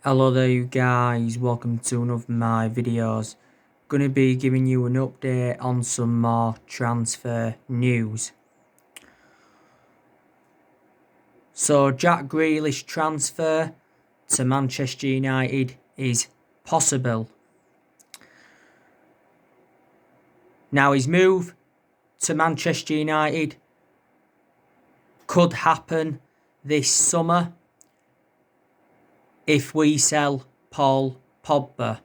Hello there you guys, welcome to one of my videos. Gonna be giving you an update on some more transfer news. So Jack Grealish transfer to Manchester United is possible. Now his move to Manchester United could happen this summer if we sell Paul Pogba.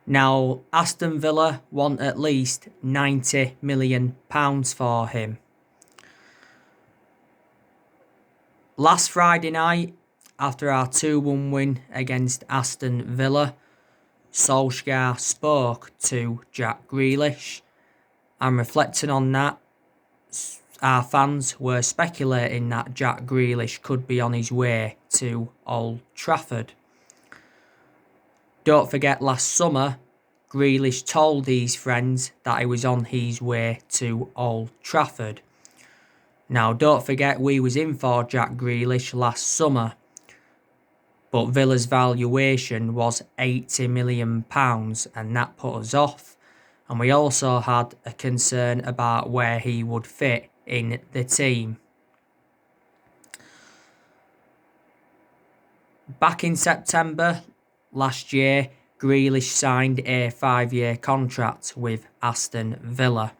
Now, Aston Villa want at least £90 million for him. Last Friday night, after our 2-1 win against Aston Villa, Solskjaer spoke to Jack Grealish, and reflecting on that, our fans were speculating that Jack Grealish could be on his way to Old Trafford. Don't forget, last summer, Grealish told his friends that he was on his way to Old Trafford. Now, don't forget, we was in for Jack Grealish last summer, but Villa's valuation was £80 million, and that put us off. And we also had a concern about where he would fit in the team. Back in September last year, Grealish signed a 5-year contract with Aston Villa.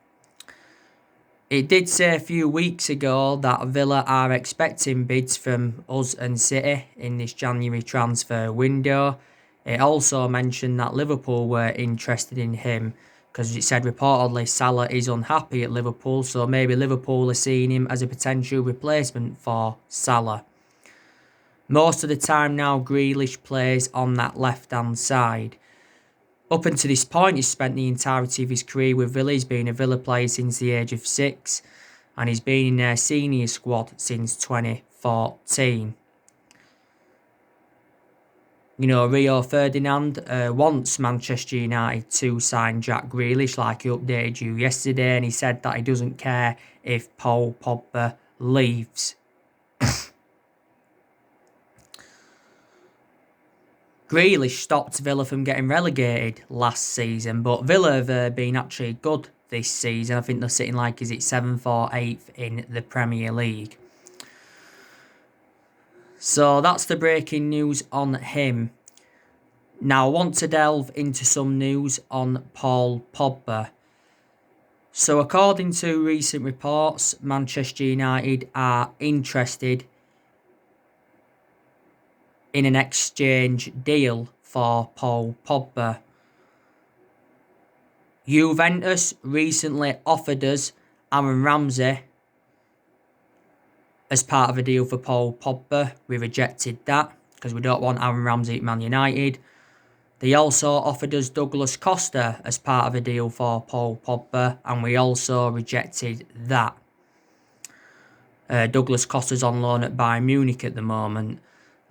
It did say a few weeks ago that Villa are expecting bids from us and City in this January transfer window. It also mentioned that Liverpool were interested in him, because it said reportedly Salah is unhappy at Liverpool, so maybe Liverpool are seeing him as a potential replacement for Salah. Most of the time now, Grealish plays on that left-hand side. Up until this point, he's spent the entirety of his career with Villa. He's been a Villa player since the age of 6, and he's been in their senior squad since 2014. You know, Rio Ferdinand wants Manchester United to sign Jack Grealish, like he updated you yesterday, and he said that he doesn't care if Paul Pogba leaves. Grealish stopped Villa from getting relegated last season, but Villa have been actually good this season. I think they're sitting like, is it 7th or 8th in the Premier League. So that's the breaking news on him. Now I want to delve into some news on Paul Pogba. So according to recent reports, Manchester United are interested in an exchange deal for Paul Pogba. Juventus recently offered us Aaron Ramsey as part of a deal for Paul Pogba. We rejected that because we don't want Aaron Ramsey at Man United. They also offered us Douglas Costa as part of a deal for Paul Pogba, and we also rejected that. Douglas Costa's on loan at Bayern Munich at the moment.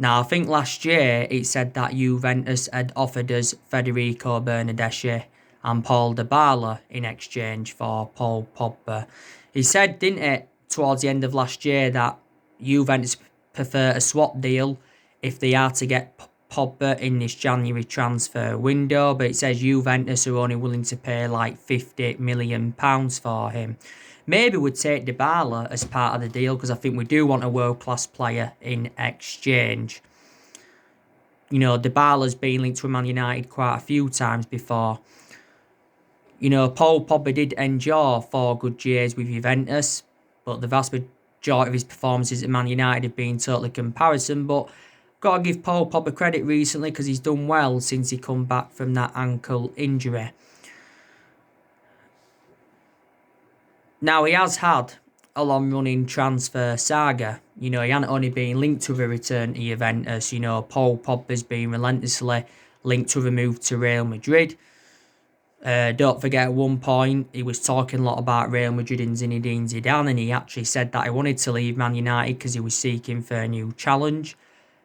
Now, I think last year it said that Juventus had offered us Federico Bernardeschi and Paul Dybala in exchange for Paul Pogba. He said, didn't it, towards the end of last year, that Juventus prefer a swap deal if they are to get Pogba in this January transfer window, but it says Juventus are only willing to pay like £50 million for him. Maybe we'd take Dybala as part of the deal, because I think we do want a world-class player in exchange. You know, Dybala's been linked with Man United quite a few times before. You know, Paul Pogba did endure 4 good years with Juventus, but the vast majority of his performances at Man United have been totally comparison. But got to give Paul Pogba credit recently, because he's done well since he come back from that ankle injury. Now, he has had a long-running transfer saga. You know, he hasn't only been linked to a return to Juventus. You know, Paul Pogba's been relentlessly linked to a move to Real Madrid. Don't forget, at one point, he was talking a lot about Real Madrid and Zinedine Zidane, and he actually said that he wanted to leave Man United because he was seeking for a new challenge.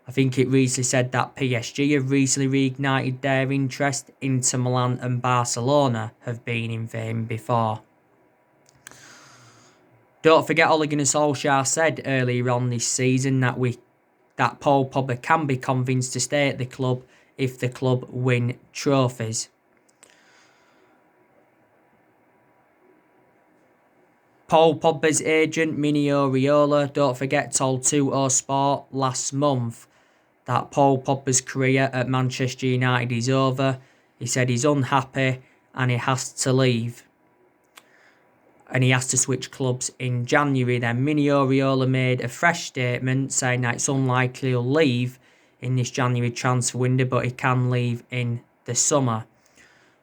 I think it recently said that PSG have recently reignited their interest. Inter Milan and Barcelona have been in for him before. Don't forget, Ole Gunnar Solskjaer said earlier on this season that we that Paul Pogba can be convinced to stay at the club if the club win trophies. Paul Pogba's agent, Mino Raiola, don't forget, told 2O Sport last month that Paul Pogba's career at Manchester United is over. He said he's unhappy and he has to leave. And he has to switch clubs in January. Then Mino Raiola made a fresh statement saying that it's unlikely he'll leave in this January transfer window, but he can leave in the summer.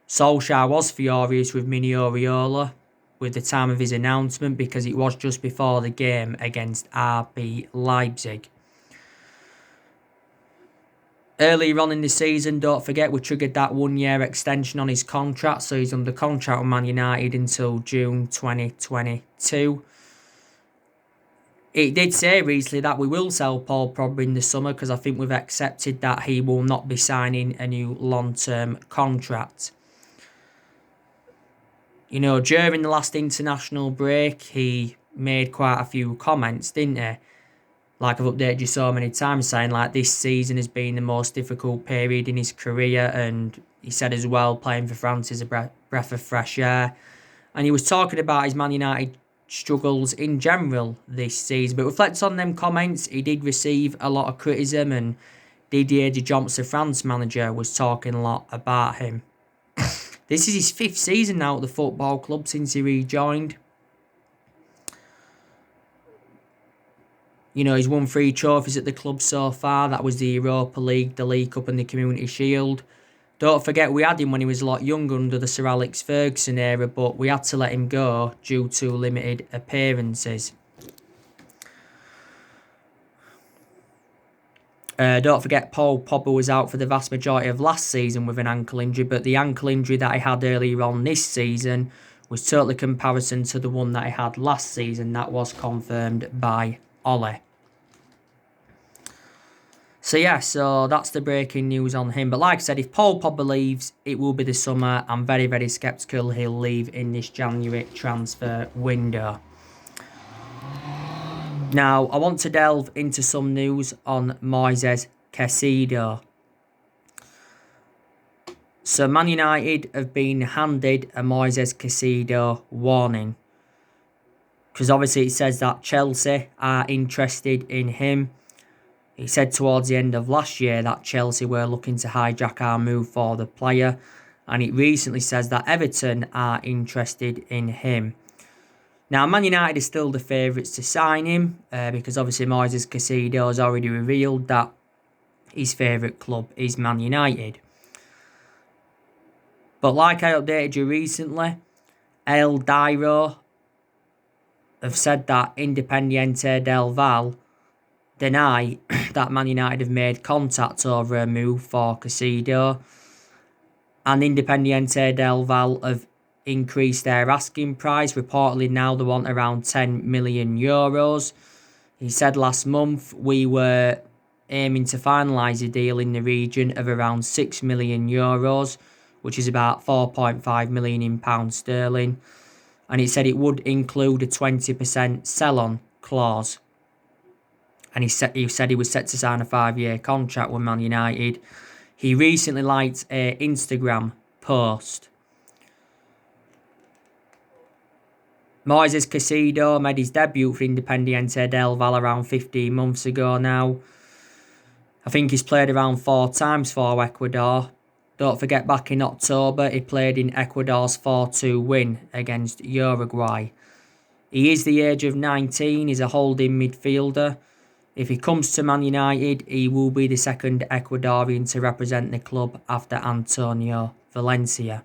Solskjaer was furious with Mino Raiola with the time of his announcement because it was just before the game against RB Leipzig. Earlier on in the season, don't forget, we triggered that 1-year extension on his contract, so he's under contract with Man United until June 2022. It did say recently that we will sell Paul Pogba in the summer because I think we've accepted that he will not be signing a new long-term contract. You know, during the last international break, he made quite a few comments, didn't he? Like I've updated you so many times, saying like this season has been the most difficult period in his career, and he said as well playing for France is a breath of fresh air. And he was talking about his Man United struggles in general this season. But reflects on them comments, he did receive a lot of criticism, and Didier Deschamps, the France manager, was talking a lot about him. This is his 5th season now at the football club since he rejoined. You know, he's won 3 trophies at the club so far. That was the Europa League, the League Cup and the Community Shield. Don't forget, we had him when he was a lot younger under the Sir Alex Ferguson era, but we had to let him go due to limited appearances. Don't forget, Paul Pogba was out for the vast majority of last season with an ankle injury, but the ankle injury that he had earlier on this season was totally comparison to the one that he had last season. That was confirmed by Ollie. So yeah, so that's the breaking news on him. But like I said, if Paul Pogba leaves, it will be the summer. I'm very, very sceptical he'll leave in this January transfer window. Now, I want to delve into some news on Moises Caicedo. So Man United have been handed a Moises Caicedo warning. Because obviously it says that Chelsea are interested in him. He said towards the end of last year that Chelsea were looking to hijack our move for the player. And it recently says that Everton are interested in him. Now, Man United is still the favourites to sign him. Because obviously Moises Caicedo has already revealed that his favourite club is Man United. But like I updated you recently, El Dairo have said that Independiente del Valle deny that Man United have made contact over a move for Caicedo. And Independiente del Valle have increased their asking price. Reportedly now they want around 10 million euros. He said last month we were aiming to finalise a deal in the region of around 6 million euros, which is about 4.5 million in pounds sterling. And he said it would include a 20% sell-on clause. And he said he was set to sign a 5-year contract with Man United. He recently liked an Instagram post. Moises Caicedo made his debut for Independiente del Valle around 15 months ago now. I think he's played around 4 times for Ecuador. Don't forget, back in October, he played in Ecuador's 4-2 win against Uruguay. He is the age of 19, he's a holding midfielder. If he comes to Man United, he will be the second Ecuadorian to represent the club after Antonio Valencia.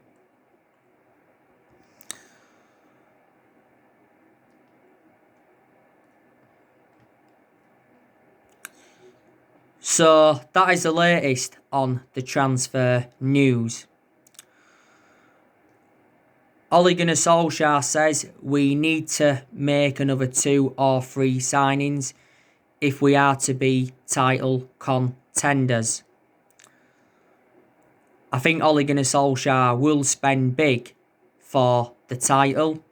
So that is the latest on the transfer news. Ole Gunnar Solskjaer says we need to make another 2 or 3 signings if we are to be title contenders. I think Ole Gunnar Solskjaer will spend big for the title.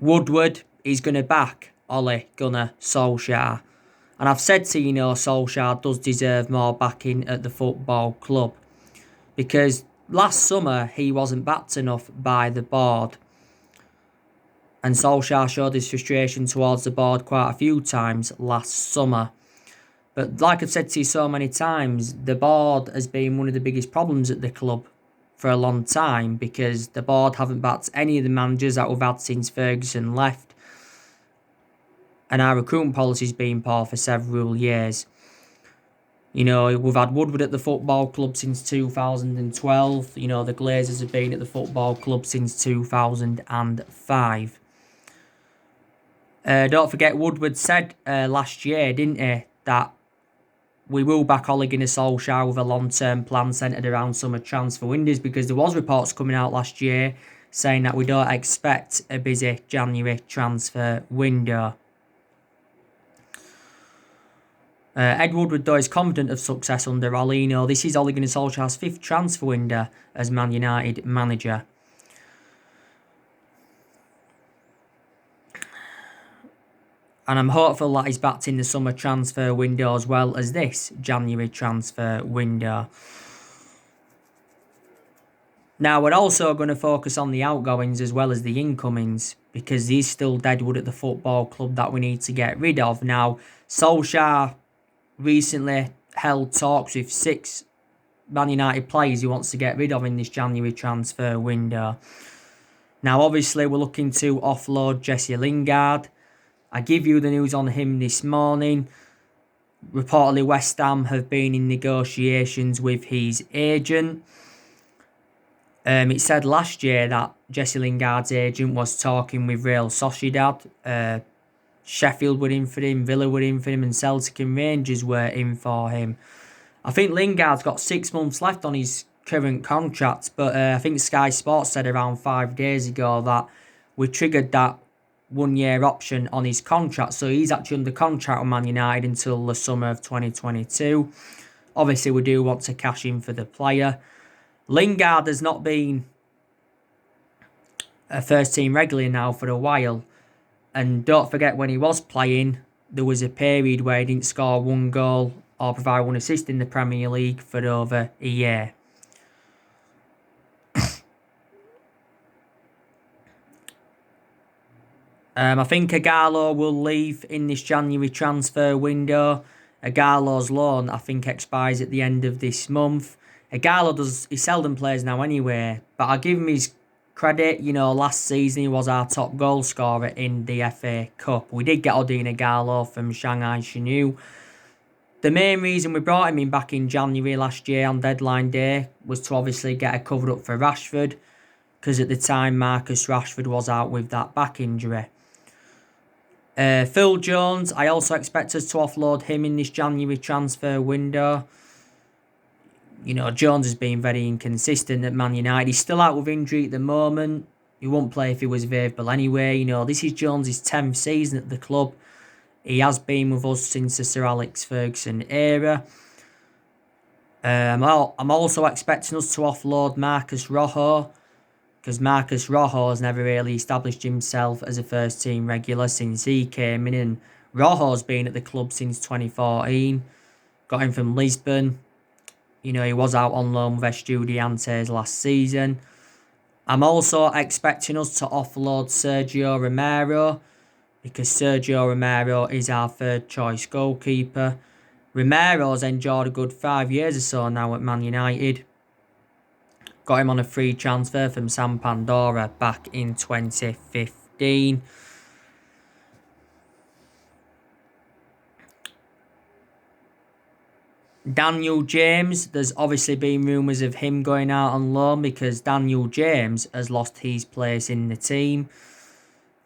Woodward is going to back Ole Gunnar Solskjaer. And I've said to Solskjaer does deserve more backing at the football club. Because last summer he wasn't backed enough by the board. And Solskjaer showed his frustration towards the board quite a few times last summer. But like I've said to you so many times, the board has been one of the biggest problems at the club for a long time, because the board haven't backed any of the managers that we've had since Ferguson left. And our recruitment policy's been poor for several years. We've had Woodward at the football club since 2012. The Glazers have been at the football club since 2005. Don't forget, Woodward said last year, didn't he, that we will back Ole Gunnar Solskjaer with a long-term plan centred around summer transfer windows, because there was reports coming out last year saying that we don't expect a busy January transfer window. Ed Woodward, though, is confident of success under Ole. This is Ole Gunnar Solskjaer's 5th transfer window as Man United manager. And I'm hopeful that he's backed in the summer transfer window as well as this January transfer window. Now, we're also going to focus on the outgoings as well as the incomings, because he's still deadwood at the football club that we need to get rid of. Now, Solskjaer recently held talks with 6 Man United players he wants to get rid of in this January transfer window. Now, obviously, we're looking to offload Jesse Lingard. I give you the news on him this morning. Reportedly, West Ham have been in negotiations with his agent. It said last year that Jesse Lingard's agent was talking with Real Sociedad. Sheffield were in for him, Villa were in for him, and Celtic and Rangers were in for him. I think Lingard's got 6 months left on his current contract, but I think Sky Sports said around 5 days ago that we triggered that 1-year option on his contract, so he's actually under contract with Man United until the summer of 2022. Obviously, we do want to cash in for the player. Lingard has not been a first team regular now for a while, and don't forget, when he was playing, there was a period where he didn't score 1 goal or provide 1 assist in the Premier League for over a year. I think Ighalo will leave in this January transfer window. Ighalo's loan, I think, expires at the end of this month. Ighalo he seldom plays now anyway, but I'll give him his credit. Last season he was our top goal scorer in the FA Cup. We did get Odin Ighalo from Shanghai Shenhua. The main reason we brought him in back in January last year on deadline day was to obviously get a cover up for Rashford, because at the time Marcus Rashford was out with that back injury. Phil Jones, I also expect us to offload him in this January transfer window. Jones has been very inconsistent at Man United. He's still out with injury at the moment. He won't play if he was available anyway. This is Jones' 10th season at the club. He has been with us since the Sir Alex Ferguson era. I'm also expecting us to offload Marcus Rojo, because Marcus Rojo has never really established himself as a first team regular since he came in, and Rojo's been at the club since 2014. Got him from Lisbon. He was out on loan with Estudiantes last season. I'm also expecting us to offload Sergio Romero, because Sergio Romero is our 3rd choice goalkeeper. Romero's enjoyed a good 5 years or so now at Man United. Got him on a free transfer from San Pandora back in 2015. Daniel James, there's obviously been rumours of him going out on loan, because Daniel James has lost his place in the team.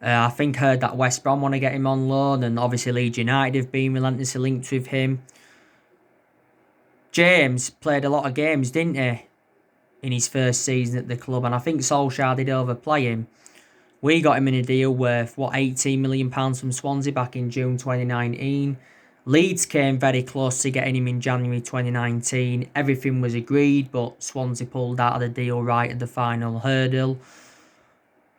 I think heard that West Brom want to get him on loan, and obviously Leeds United have been relentlessly linked with him. James played a lot of games, didn't he, in his first season at the club, and I think Solskjaer did overplay him. We got him in a deal worth, £18 million from Swansea back in June 2019. Leeds came very close to getting him in January 2019. Everything was agreed, but Swansea pulled out of the deal right at the final hurdle.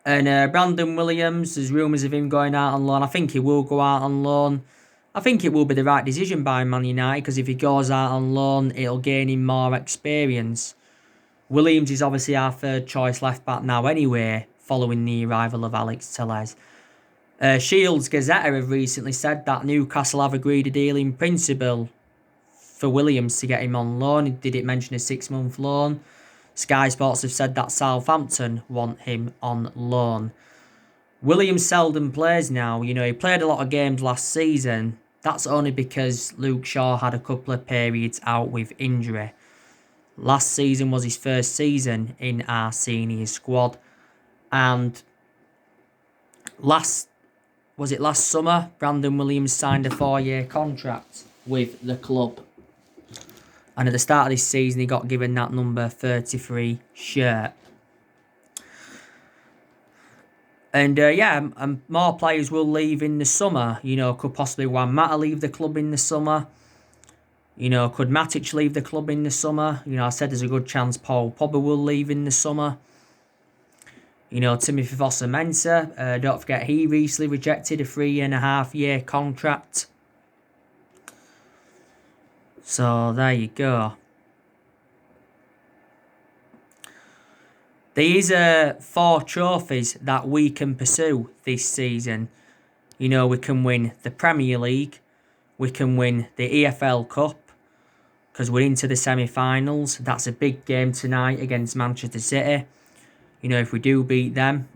And Brandon Williams, there's rumours of him going out on loan. I think he will go out on loan. I think it will be the right decision by Man United because if he goes out on loan, it'll gain him more experience. Williams is obviously our third choice left back now anyway, following the arrival of Alex Telles. Shields Gazette have recently said that Newcastle have agreed a deal in principle for Williams to get him on loan. Did it mention a 6-month loan? Sky Sports have said that Southampton want him on loan. Williams seldom plays now. You know, he played a lot of games last season. That's only because Luke Shaw had a couple of periods out with injury. Last season was his first season in our senior squad. And last summer, Brandon Williams signed a 4-year contract with the club. And at the start of this season, he got given that number 33 shirt. And and more players will leave in the summer. You know, could possibly Juan Mata leave the club in the summer. You know, could Matic leave the club in the summer? You know, I said there's a good chance Paul Pogba will leave in the summer. You know, Timothy Fosu-Mensah, don't forget he recently rejected a 3.5-year contract. So, there you go. These are 4 trophies that we can pursue this season. You know, we can win the Premier League. We can win the EFL Cup. Because we're into the semi-finals. That's a big game tonight against Manchester City. You know, if we do beat them,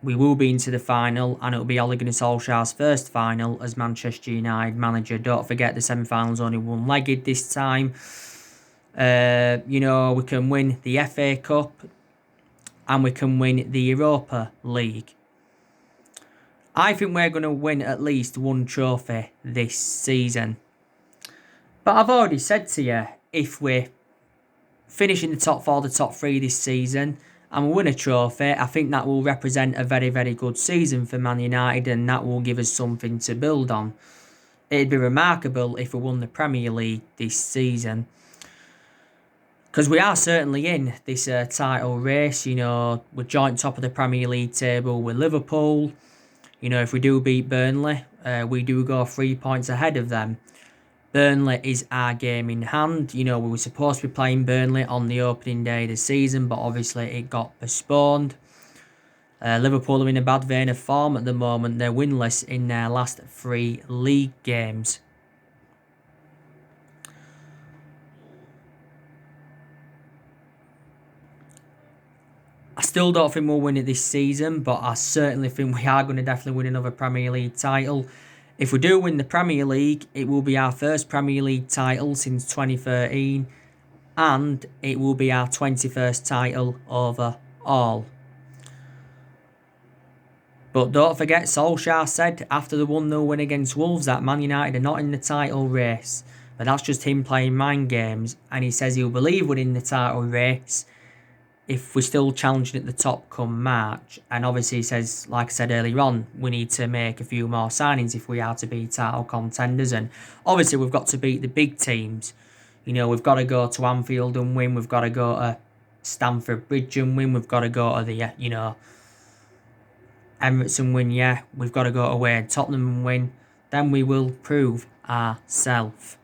we will be into the final, and it'll be Ole Gunnar Solskjaer's first final as Manchester United manager. Don't forget the semi-finals only one-legged this time. You know, we can win the FA Cup, and we can win the Europa League. I think we're going to win at least one trophy this season. But I've already said to you, if we're finishing the top 4, the top 3 this season, and we win a trophy, I think that will represent a very, very good season for Man United, and that will give us something to build on. It'd be remarkable if we won the Premier League this season. Because we are certainly in this title race. You know, we're joint top of the Premier League table with Liverpool. You know, if we do beat Burnley, we do go 3 points ahead of them. Burnley is our game in hand. You know, we were supposed to be playing Burnley on the opening day of the season, but obviously it got postponed. Liverpool are in a bad vein of form at the moment. They're winless in their last 3 league games. I still don't think we'll win it this season, but I certainly think we are going to definitely win another Premier League title. If we do win the Premier League, it will be our first Premier League title since 2013, and it will be our 21st title overall. But don't forget, Solskjaer said after the 1-0 win against Wolves that Man United are not in the title race. But that's just him playing mind games, and he says he'll believe we're in the title race if we're still challenging at the top come March. And obviously he says, like I said earlier on, we need to make a few more signings if we are to be title contenders. And obviously we've got to beat the big teams. You know, we've got to go to Anfield and win. We've got to go to Stamford Bridge and win. We've got to go to the, Emirates and win, yeah. We've got to go away and Tottenham and win. Then we will prove ourselves.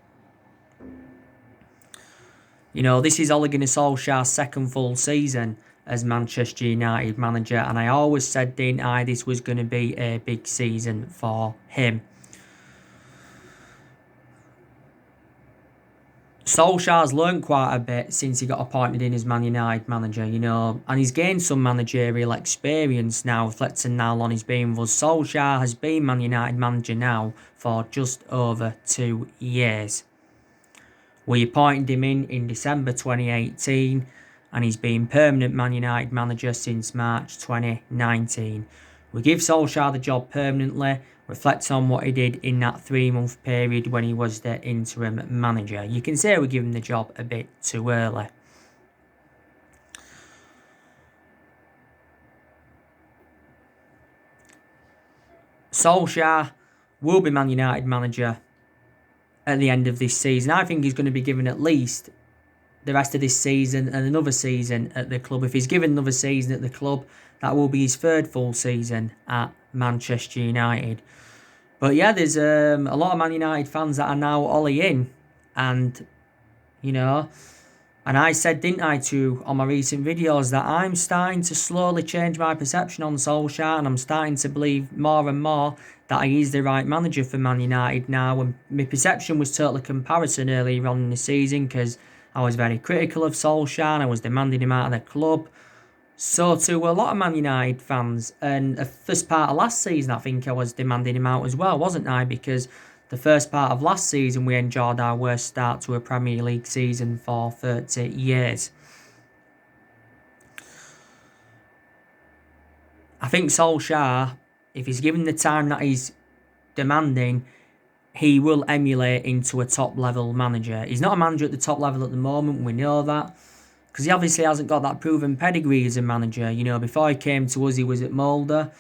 You know, this is Ole Gunnar Solskjaer's second full season as Manchester United manager, and I always said, didn't I, this was going to be a big season for him. Solskjaer's learned quite a bit since he got appointed in as Man United manager, you know, and he's gained some managerial experience now, reflecting how long he's been with us. Solskjaer has been Man United manager now for just over 2 years. We appointed him in December 2018, and he's been permanent Man United manager since March 2019. We give Solskjaer the job permanently, reflect on what he did in that 3-month period when he was the interim manager. You can say we give him the job a bit too early. Solskjaer will be Man United manager at the end of this season. I think he's going to be given at least the rest of this season and another season at the club. If he's given another season at the club, that will be his third full season at Manchester United. But yeah, there's a lot of Man United fans that are now Ollie in. And, you know, and I said, didn't I, on my recent videos, that I'm starting to slowly change my perception on Solskjaer, and I'm starting to believe more and more that he is the right manager for Man United now. And my perception was totally comparison earlier on in the season, because I was very critical of Solskjaer and I was demanding him out of the club. So too were a lot of Man United fans. And the first part of last season, I think I was demanding him out as well, wasn't I? Because the first part of last season, we enjoyed our worst start to a Premier League season for 30 years. I think Solskjaer, if he's given the time that he's demanding, he will emulate into a top-level manager. He's not a manager at the top level at the moment, we know that. Because he obviously hasn't got that proven pedigree as a manager. You know, before he came to us, he was at Molde.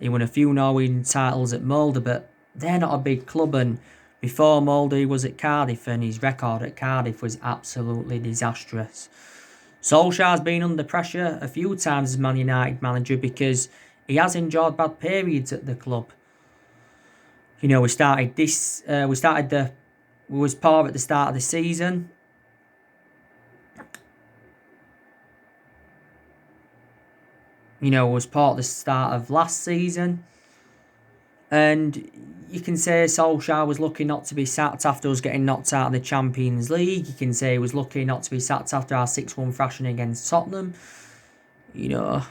He won a few Norwegian titles at Molde, but they're not a big club. And before Molde, he was at Cardiff, and his record at Cardiff was absolutely disastrous. Solskjaer's been under pressure a few times as Man United manager because he has enjoyed bad periods at the club. You know, we was poor at the start of the season. You know, was part of the start of last season. And you can say Solskjaer was lucky not to be sacked after us getting knocked out of the Champions League. You can say he was lucky not to be sacked after our 6-1 thrashing against Tottenham. You know,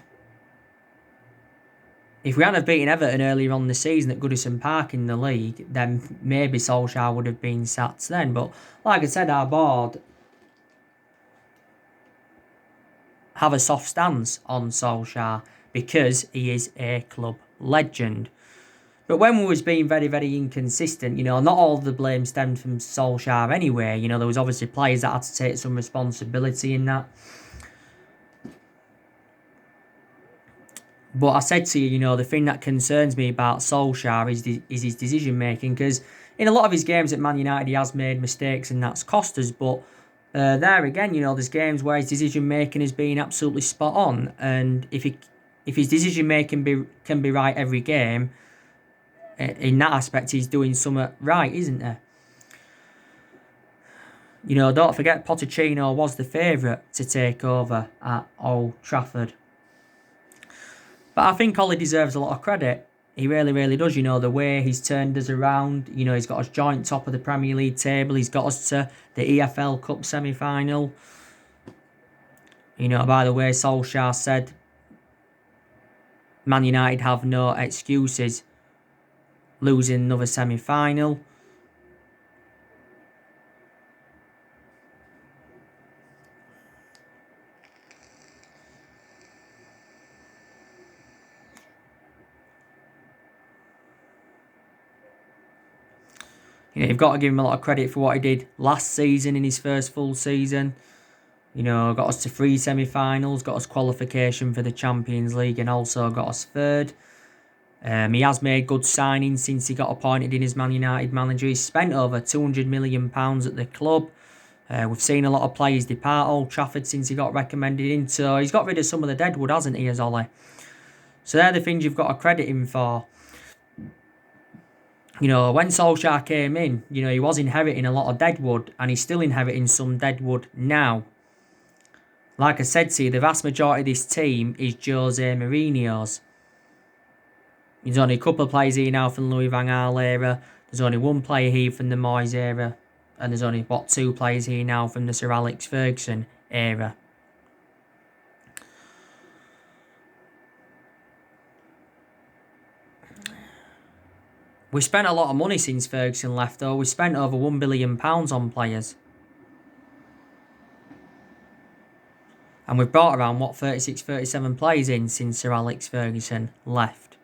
if we hadn't have beaten Everton earlier on in the season at Goodison Park in the league, then maybe Solskjaer would have been sacked then. But like I said, our board have a soft stance on Solskjaer because he is a club legend. But when we was being very, very inconsistent, you know, not all the blame stemmed from Solskjaer anyway. You know, there was obviously players that had to take some responsibility in that. But I said to you, you know, the thing that concerns me about Solskjaer is his decision making, because in a lot of his games at Man United, he has made mistakes and that's cost us. But there again, you know, there's games where his decision making has been absolutely spot on, and if his decision making can be right every game, in that aspect, he's doing something right, isn't there? You know, don't forget, Pochettino was the favourite to take over at Old Trafford. But I think Ollie deserves a lot of credit. He really, really does. You know, the way he's turned us around. You know, he's got us joint top of the Premier League table. He's got us to the EFL Cup semi-final. You know, by the way, Solskjaer said Man United have no excuses losing another semi-final. You know, you've got to give him a lot of credit for what he did last season in his first full season. You know, got us to 3 semi-finals, got us qualification for the Champions League, and also got us third. He has made good signings since he got appointed in as Man United manager. He's spent over £200 million at the club. We've seen a lot of players depart Old Trafford since he got recommended in. So he's got rid of some of the deadwood, hasn't he, as Ollie? So they're the things you've got to credit him for. You know, when Solskjaer came in, you know, he was inheriting a lot of deadwood, and he's still inheriting some deadwood now. Like I said to you, the vast majority of this team is Jose Mourinho's. There's only a couple of players here now from Louis van Gaal era. There's only one player here from the Moyes era. And there's only, 2 players here now from the Sir Alex Ferguson era. We spent a lot of money since Ferguson left, though. We spent over £1 billion on players. And we've brought around, 36, 37 players in since Sir Alex Ferguson left.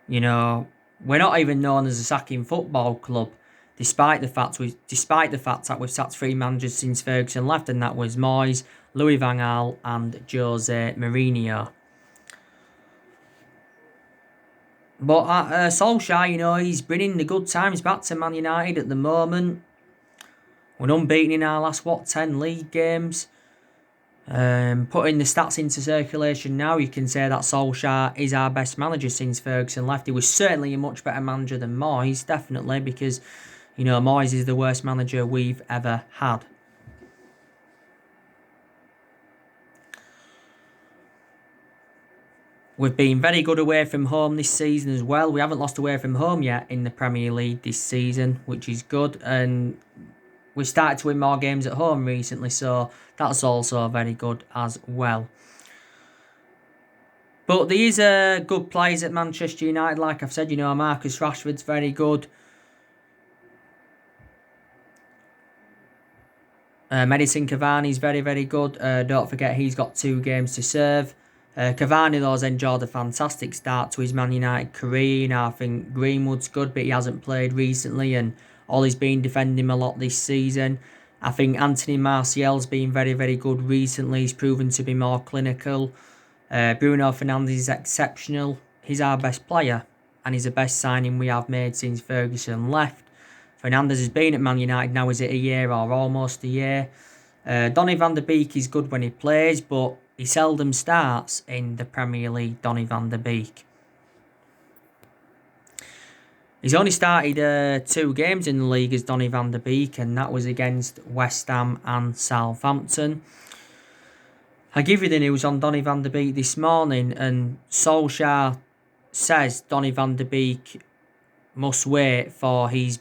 You know, we're not even known as a sacking football club, despite the fact that we've sacked 3 managers since Ferguson left, and that was Moyes, Louis van Gaal, and Jose Mourinho. But Solskjaer, he's bringing the good times back to Man United at the moment. We're unbeaten in our last, 10 league games. Putting the stats into circulation now, you can say that Solskjaer is our best manager since Ferguson left. He was certainly a much better manager than Moyes, definitely, because, Moyes is the worst manager we've ever had. We've been very good away from home this season as well. We haven't lost away from home yet in the Premier League this season, which is good. And we've started to win more games at home recently, so that's also very good as well. But these are good players at Manchester United. Like I've said, Marcus Rashford's very good. Edinson Cavani's very, very good. Don't forget he's got 2 games to serve. Cavani, though, has enjoyed a fantastic start to his Man United career. I think Greenwood's good, but he hasn't played recently, and Ollie's been defending him a lot this season. I think Anthony Martial's been very, very good recently. He's proven to be more clinical. Bruno Fernandes is exceptional. He's our best player, and he's the best signing we have made since Ferguson left. Fernandes has been at Man United now, is it a year or almost a year? Donny van der Beek is good when he plays, but he seldom starts in the Premier League, Donny van der Beek. He's only started 2 games in the league as Donny van der Beek, and that was against West Ham and Southampton. I give you the news on Donny van der Beek this morning, and Solskjaer says Donny van der Beek must wait for his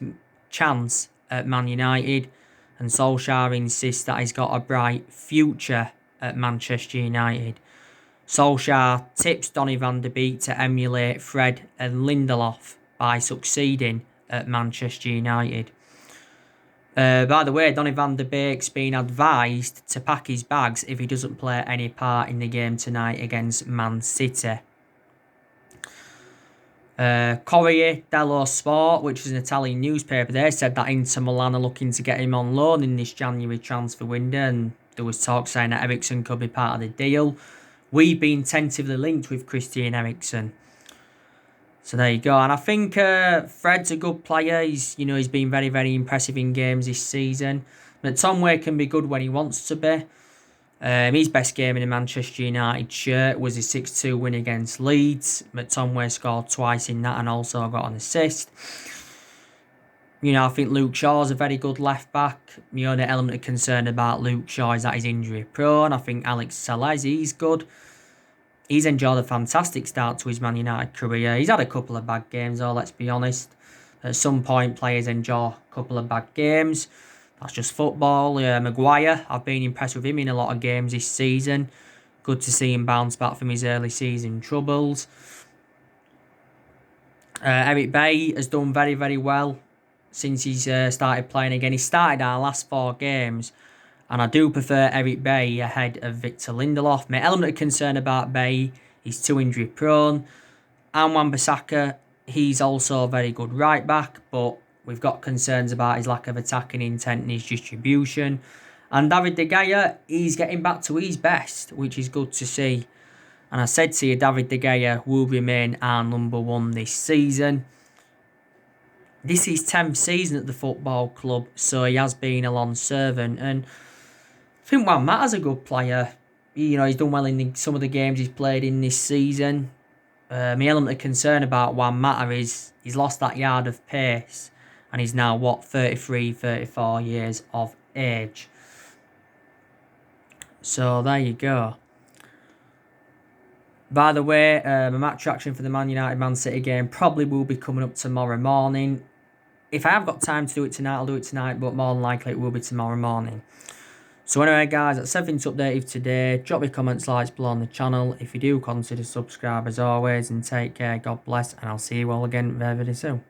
chance at Man United, and Solskjaer insists that he's got a bright future at Manchester United. Solskjaer tips Donny van der Beek to emulate Fred and Lindelof by succeeding at Manchester United. By the way, Donny van der Beek's been advised to pack his bags if he doesn't play any part in the game tonight against Man City. Corriere dello Sport, which is an Italian newspaper, they said that Inter Milan are looking to get him on loan in this January transfer window, and there was talk saying that Eriksen could be part of the deal. We've been tentatively linked with Christian Eriksen. So there you go. And I think Fred's a good player. He's been very, very impressive in games this season. McTominay can be good when he wants to be. His best game in a Manchester United shirt was his 6-2 win against Leeds. McTominay scored twice in that and also got an assist. I think Luke Shaw's a very good left back. The only element of concern about Luke Shaw is that he's injury prone. I think Alex Telles, he's good. He's enjoyed a fantastic start to his Man United career. He's had a couple of bad games, though, let's be honest. At some point, players enjoy a couple of bad games. That's just football. Maguire, I've been impressed with him in a lot of games this season. Good to see him bounce back from his early season troubles. Eric Bailly has done very, very well since he's started playing again. He started our last 4 games, and I do prefer Eric Bailly ahead of Victor Lindelof. My element of concern about Bailly, he's too injury prone. And Wan-Bissaka, he's also a very good right back, but we've got concerns about his lack of attacking intent and his distribution. And David De Gea, he's getting back to his best, which is good to see. And I said to you, David De Gea will remain our number 1 this season. This is 10th season at the football club, so he has been a long servant. And I think Juan Mata's a good player. He's done well in some of the games he's played in this season. My element of concern about Juan Mata is he's lost that yard of pace, and he's now, 33, 34 years of age. So there you go. By the way, my match reaction for the Man United Man City game probably will be coming up tomorrow morning. If I have got time to do it tonight, I'll do it tonight, but more than likely it will be tomorrow morning. So anyway, guys, that's everything to update you today. Drop your comments, likes below on the channel. If you do, consider subscribe as always, and take care. God bless, and I'll see you all again very, very soon.